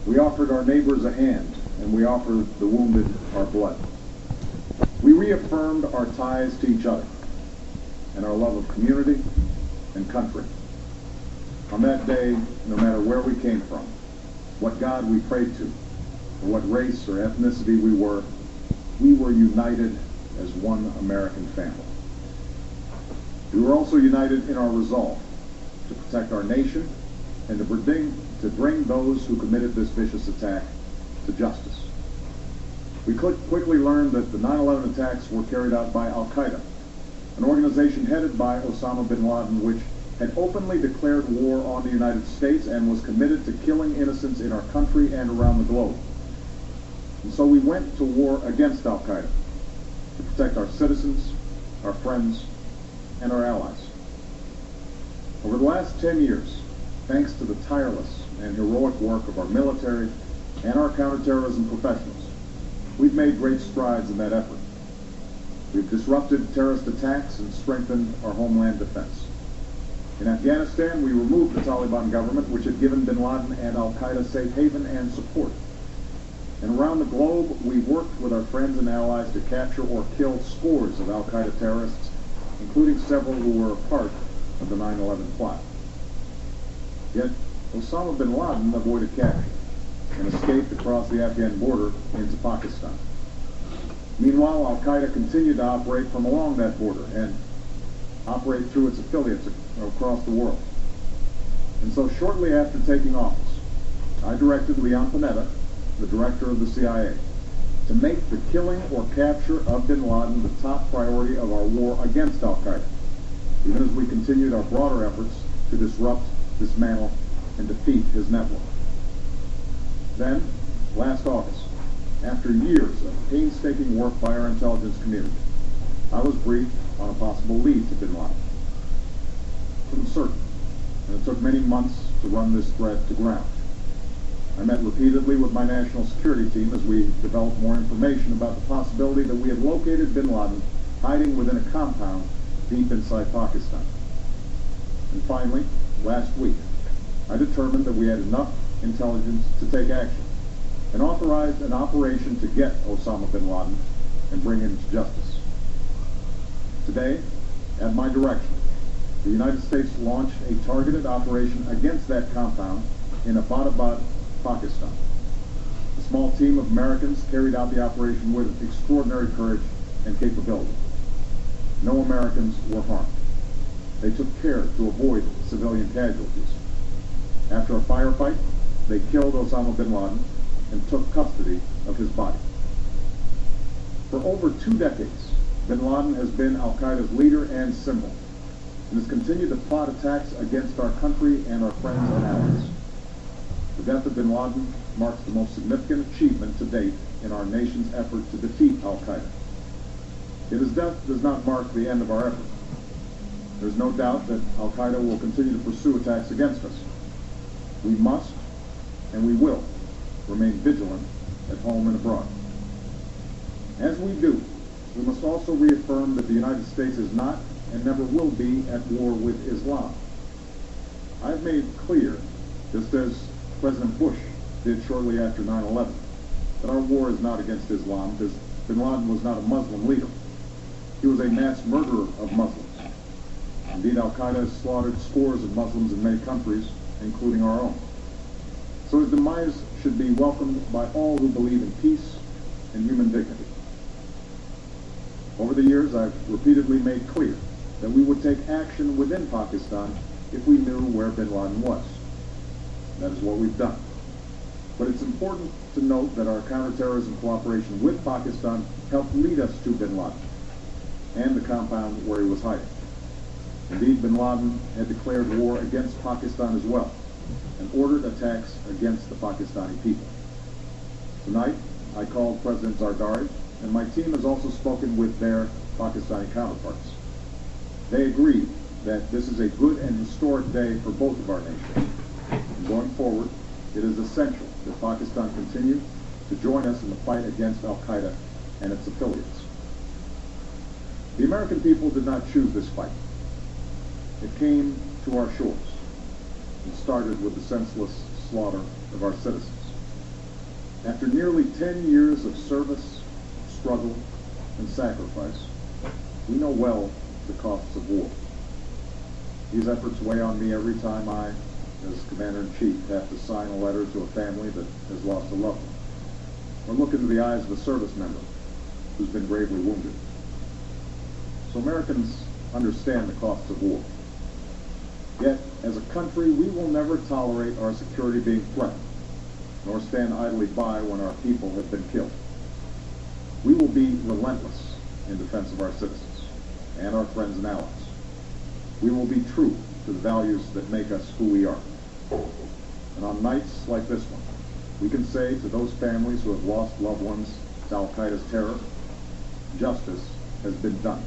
We offered our neighbors a hand, and we offered the wounded our blood. We reaffirmed our ties to each other and our love of community and country. On that day, no matter where we came from, what God we prayed to, or what race or ethnicity we were united as one American family. We were also united in our resolve to protect our nation and to bring those who committed this vicious attack to justice. We quickly learned that the 9/11 attacks were carried out by Al-Qaeda, an organization headed by Osama bin Laden, which had openly declared war on the United States and was committed to killing innocents in our country and around the globe. And so we went to war against Al-Qaeda to protect our citizens, our friends, and our allies. Over the last 10 years, thanks to the tireless and heroic work of our military and our counterterrorism professionals, we've made great strides in that effort. We've disrupted terrorist attacks and strengthened our homeland defense. In Afghanistan, we removed the Taliban government, which had given bin Laden and Al-Qaeda safe haven and support. And around the globe, we've worked with our friends and allies to capture or kill scores of Al-Qaeda terrorists, including several who were a part of the 9/11 plot. Yet, Osama bin Laden avoided capture and escaped across the Afghan border into Pakistan. Meanwhile, Al-Qaeda continued to operate from along that border and operate through its affiliates across the world. And so shortly after taking office, I directed Leon Panetta, the director of the CIA, to make the killing or capture of bin Laden the top priority of our war against Al-Qaeda, even as we continued our broader efforts to disrupt, dismantle, and defeat his network. Then, last August, after years of painstaking work by our intelligence community, I was briefed on a possible lead to bin Laden. I couldn't certain, and it took many months to run this thread to ground. I met repeatedly with my national security team as we developed more information about the possibility that we had located bin Laden hiding within a compound deep inside Pakistan. And finally, last week, I determined that we had enough intelligence to take action and authorized an operation to get Osama bin Laden and bring him to justice. Today, at my direction, the United States launched a targeted operation against that compound in Abbottabad, Pakistan. A small team of Americans carried out the operation with extraordinary courage and capability. No Americans were harmed. They took care to avoid civilian casualties. After a firefight, they killed Osama bin Laden and took custody of his body. For over 2 decades, bin Laden has been Al-Qaeda's leader and symbol, and has continued to plot attacks against our country and our friends and allies. The death of bin Laden marks the most significant achievement to date in our nation's effort to defeat Al-Qaeda. Yet his death does not mark the end of our effort. There's no doubt that Al-Qaeda will continue to pursue attacks against us. We must, and we will, remain vigilant at home and abroad. As we do, we must also reaffirm that the United States is not and never will be at war with Islam. I've made clear, just as President Bush did shortly after 9/11, that our war is not against Islam, because bin Laden was not a Muslim leader. He was a mass murderer of Muslims. Indeed, Al-Qaeda has slaughtered scores of Muslims in many countries, including our own. So his demise should be welcomed by all who believe in peace and human dignity. Over the years, I've repeatedly made clear that we would take action within Pakistan if we knew where bin Laden was. That is what we've done. But it's important to note that our counterterrorism cooperation with Pakistan helped lead us to bin Laden and the compound where he was hiding. Indeed, bin Laden had declared war against Pakistan as well and ordered attacks against the Pakistani people. Tonight, I called President Zardari, and my team has also spoken with their Pakistani counterparts. They agreed that this is a good and historic day for both of our nations. And going forward, it is essential that Pakistan continue to join us in the fight against Al-Qaeda and its affiliates. The American people did not choose this fight. It came to our shores and started with the senseless slaughter of our citizens. After nearly 10 years of service, struggle, and sacrifice, we know well the costs of war. These efforts weigh on me every time I, as Commander-in-Chief, have to sign a letter to a family that has lost a loved one, or look into the eyes of a service member who's been gravely wounded. So Americans understand the costs of war. Yet, as a country, we will never tolerate our security being threatened, nor stand idly by when our people have been killed. We will be relentless in defense of our citizens and our friends and allies. We will be true to the values that make us who we are. And on nights like this one, we can say to those families who have lost loved ones to Al-Qaeda's terror, justice has been done.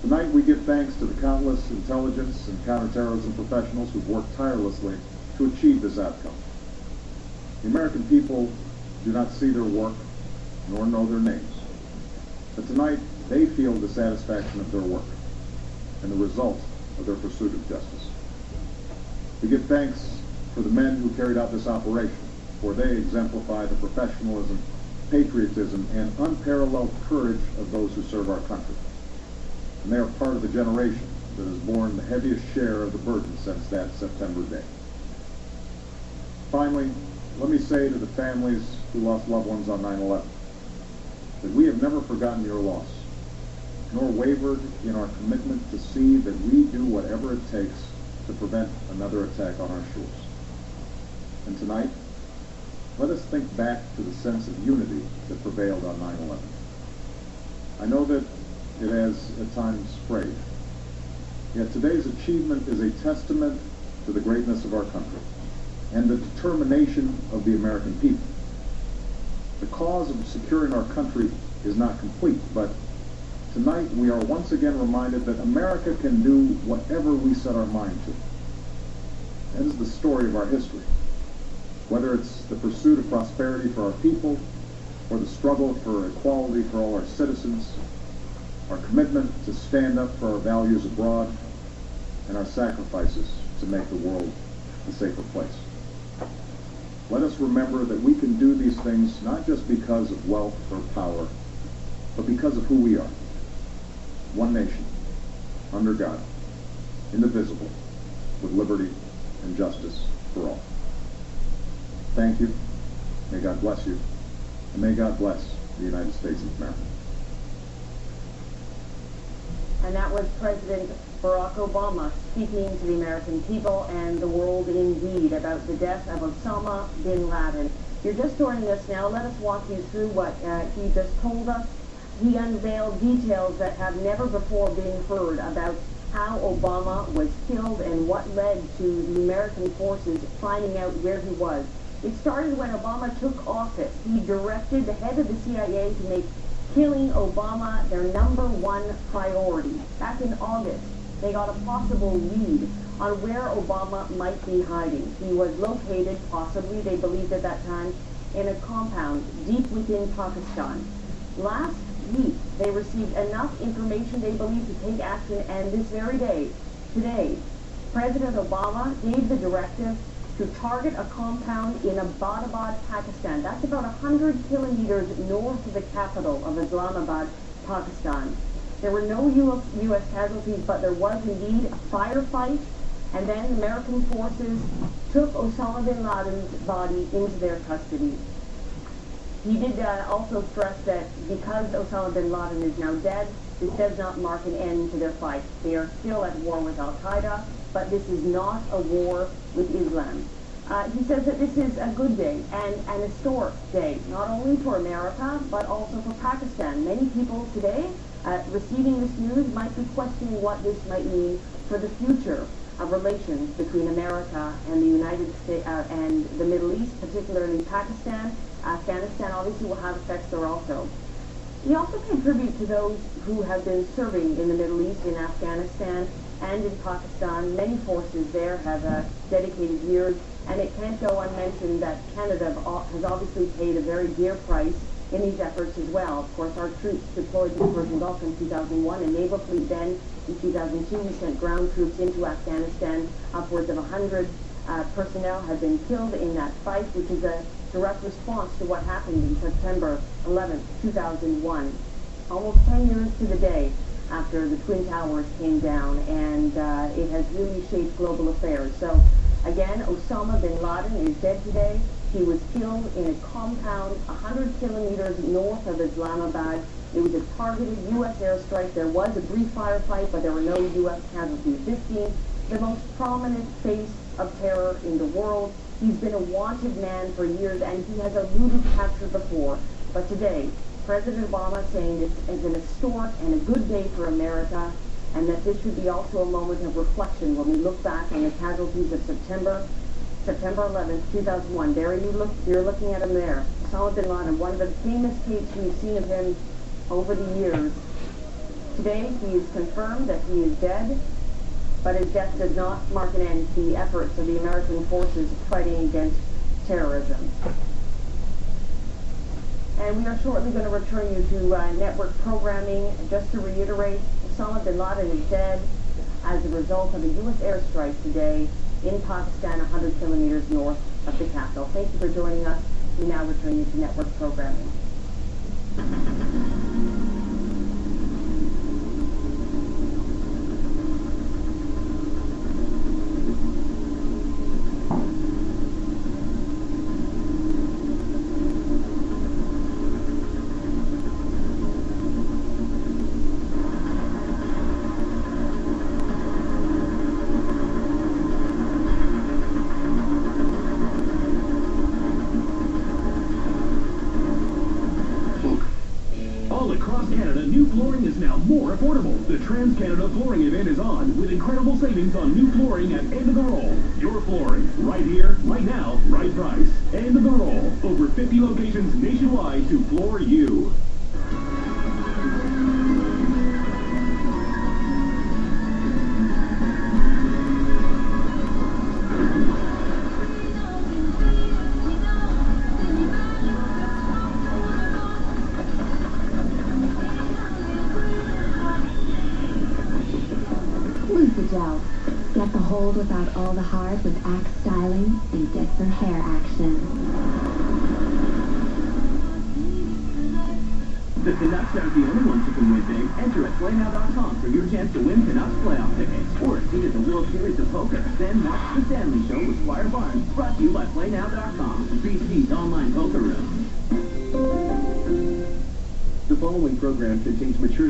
Tonight we give thanks to the countless intelligence and counterterrorism professionals who've worked tirelessly to achieve this outcome. The American people do not see their work nor know their names, but tonight they feel the satisfaction of their work and the result of their pursuit of justice. We give thanks for the men who carried out this operation, for they exemplify the professionalism, patriotism, and unparalleled courage of those who serve our country. And they are part of the generation that has borne the heaviest share of the burden since that September day. Finally, let me say to the families who lost loved ones on 9/11 that we have never forgotten your loss, nor wavered in our commitment to see that we do whatever it takes to prevent another attack on our shores. And tonight, let us think back to the sense of unity that prevailed on 9/11. I know that it has at times frayed, yet today's achievement is a testament to the greatness of our country and the determination of the American people. The cause of securing our country is not complete, but tonight we are once again reminded that America can do whatever we set our mind to. That is the story of our history. Whether it's the pursuit of prosperity for our people, or the struggle for equality for all our citizens, our commitment to stand up for our values abroad, and our sacrifices to make the world a safer place. Let us remember that we can do these things not just because of wealth or power, but because of who we are. One nation, under God, indivisible, with liberty and justice for all. Thank you. May God bless you. And may God bless the United States of America. And that was President Barack Obama speaking to the American people and the world indeed about the death of Osama bin Laden. You're just joining us now. Let us walk you through what he just told us. He unveiled details that have never before been heard about how Obama was killed and what led to the American forces finding out where he was. It started when Obama took office. He directed the head of the CIA to make killing Obama their #1 priority. Back in August, they got a possible lead on where Obama might be hiding. He was located, possibly, they believed at that time, in a compound deep within Pakistan. Last week, they received enough information they believed to take action, and this very day, today, President Obama gave the directive to target a compound in Abbottabad, Pakistan. That's about 100 kilometers north of the capital of Islamabad, Pakistan. There were no U.S. casualties, but there was indeed a firefight, and then American forces took Osama bin Laden's body into their custody. He did also stress that because Osama bin Laden is now dead, this does not mark an end to their fight. They are still at war with Al-Qaeda, but this is not a war with Islam. He says that this is a good day and an historic day, not only for America, but also for Pakistan. Many people today receiving this news might be questioning what this might mean for the future of relations between America and the United States and the Middle East, particularly Pakistan. Afghanistan obviously will have effects there also. We also pay tribute to those who have been serving in the Middle East, in Afghanistan and in Pakistan. Many forces there have dedicated years, and it can't go unmentioned that Canada has obviously paid a very dear price in these efforts as well. Of course, our troops deployed to the Persian Gulf in 2001, a naval fleet then. In 2002, we sent ground troops into Afghanistan, upwards of 100 personnel have been killed in that fight, which is a direct response to what happened in September 11th, 2001. Almost 10 years to the day after the Twin Towers came down, and it has really shaped global affairs. So, again, Osama bin Laden is dead today. He was killed in a compound 100 kilometers north of Islamabad. It was a targeted U.S. airstrike. There was a brief firefight, but there were no U.S. casualties. This being the most prominent face of terror in the world. He's been a wanted man for years, and he has eluded capture before. But today, President Obama saying this is an historic and a good day for America, and that this should be also a moment of reflection when we look back on the casualties of September 11th, 2001. There you're looking at him there. Osama bin Laden, one of the famous tapes we've seen of him over the years. Today, he is confirmed that he is dead, but his death does not mark an end to the efforts of the American forces fighting against terrorism. And we are shortly going to return you to network programming. Just to reiterate, Osama bin Laden is dead as a result of a U.S. airstrike today in Pakistan, 100 kilometers north of the capital. Thank you for joining us. We now return you to network programming. More affordable. The Trans-Canada Flooring event is on with incredible savings on new flooring at End of the Roll. Your flooring, right here, right now, right price. End of the Roll. Over 50 locations nationwide to floor you. Gel. Get the hold without all the hard with Axe styling and get for hair action. The Canucks aren't the only ones who can win big. Enter at PlayNow.com for your chance to win Canucks playoff tickets. Or see at the World Series of Poker. Then watch The Stanley Show with Squire Barnes. Brought to you by PlayNow.com, BC's online poker room. The following program contains mature